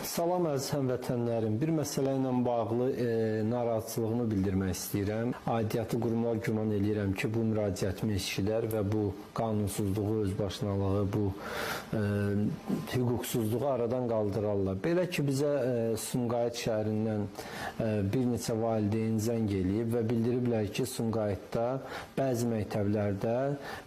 Salam əziz həmvətənlərim. Bir məsələ ilə bağlı narahatçılığımı bildirmək istəyirəm. Aidiyyatı qurumlar güman eləyirəm ki, bu müraciətimi eşidər və bu qanunsuzluğu, özbaşınalığı, bu hüquqsuzluğu aradan qaldırarlar. Belə ki, bizə Sumqayıt şəhərindən bir neçə valideyn zəng eləyib və bildiriblər ki, Sumqayıtda bəzi məktəblərdə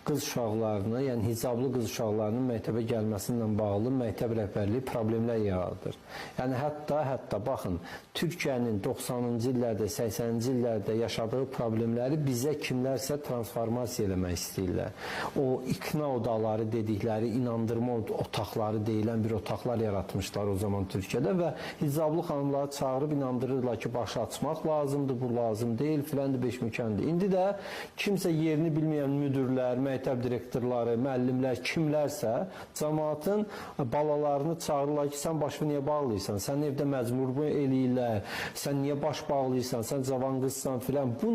qız uşaqlarını, yəni hicablı qız uşaqlarının məktəbə gəlməsinlə bağlı məktəb rəhbərliyi problemlər yaradır. Yəni hətta baxın, Türkiyənin 90-cı illərdə, 80-ci illərdə yaşadığı problemləri bizə kimlərsə transformasiya eləmək istəyirlər. O ikna odaları dedikləri, inandırma otaqları deyilən bir otaqlar yaratmışlar o zaman Türkiyədə və hicablı xanımları çağırıb inandırırlar ki, başı açmaq lazımdır, bu lazım deyil, filandır, beşmükəndir. İndi də kimsə yerini bilməyən müdürlər, məktəb direktorları, müəllimlər, kimlərsə cəmaatın balalarını çağırırlar ki, sən başını niyə bağlıysan, sən evdə məcbur eləyirlər, sən niyə baş bağlıysan, sən cavan qızsan filan. Bu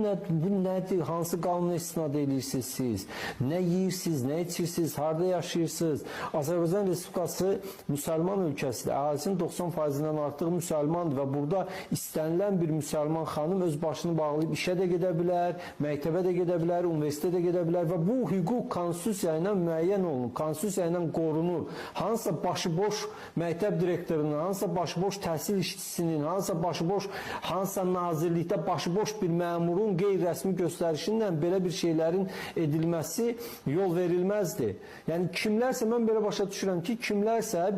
nədir? Hansı qanuna istinad edirsiniz siz? Nə yeyirsiniz, nə içirsiniz, harada yaşayırsınız? Azərbaycan Respublikası müsəlman ölkəsidir. Əhalinin 90%-dən artıq müsəlmandır və burada istənilən bir müsəlman xanım öz başını bağlayıb işə də gedə bilər, məktəbə də gedə bilər, universitetə də gedə bilər və bu hüquq konstitusiya ilə müəyyən olunur, konstitusiya ilə qorunur. Hansısa başıboş məktəb direktorunun, hansısa başıboş təhsil işçisinin, hansısa nazirlikdə başıboş bir məmurun qeyri-rəsmi göstərişindən belə bir şeylərin edilməsi yol verilməzdir. Yəni kimlərsə, mən belə başa düşürəm ki, kimlərsə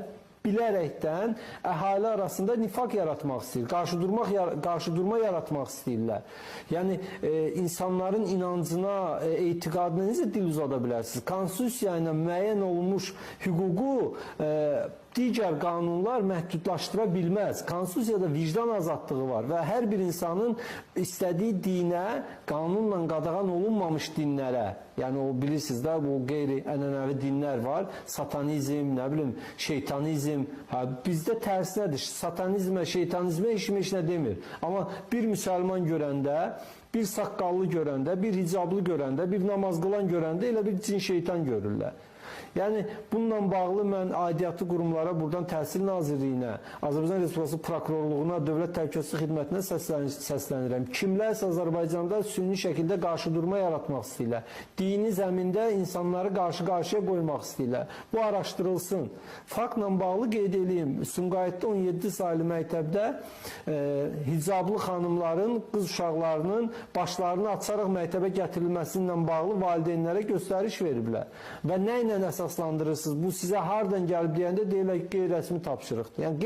bilərəkdən əhali arasında nifaq yaratmaq istəyir, qarşıdurma yaratmaq istəyirlər. Yəni insanların inancına, etiqadına necə dil uzada bilərsiniz? Konstitusiya ilə müəyyən olunmuş hüququ digər qanunlar məhdudlaşdıra bilməz. Konstitusiyada vicdan azadlığı var və hər bir insanın istədiyi dinə, qanunla qadağan olunmamış dinlərə, yəni o bilirsiniz də, bu qeyri-ənənəvi dinlər var, satanizm, nə bilim, şeytanizm, bizdə tərsinədir, satanizmə, şeytanizmə heç nə demir. Amma bir müsəlman görəndə, bir saqqallı görəndə, bir hicablı görəndə, bir namaz qılan görəndə elə bir cin şeytan görürlər. Yəni, bununla bağlı mən aidiyyatı qurumlara, buradan Təhsil Nazirliyinə, Azərbaycan Respublikası Prokurorluğuna, Dövlət Təhlükəsizlik Xidmətinə səslənirəm. Kimlərsə Azərbaycanda süni şəkildə qarşıdurma yaratmaq istəyirlər. Dini zəmində insanları qarşı-qarşıya qoymaq istəyirlər. Bu araşdırılsın. Faktla bağlı qeyd edeyim, Sumqayıtda 17 saylı məktəbdə hicablı xanımların, qız uşaqlarının başlarını açaraq məktəbə gətirilməsinlə bağlı valideynlərə göstəriş veriblər. Və nə ilə əsaslandırırsınız? Bu sizə hardan gəlib deyəndə deyirlər ki, qeyri-rəsmi tapşırıqdır. Yəni,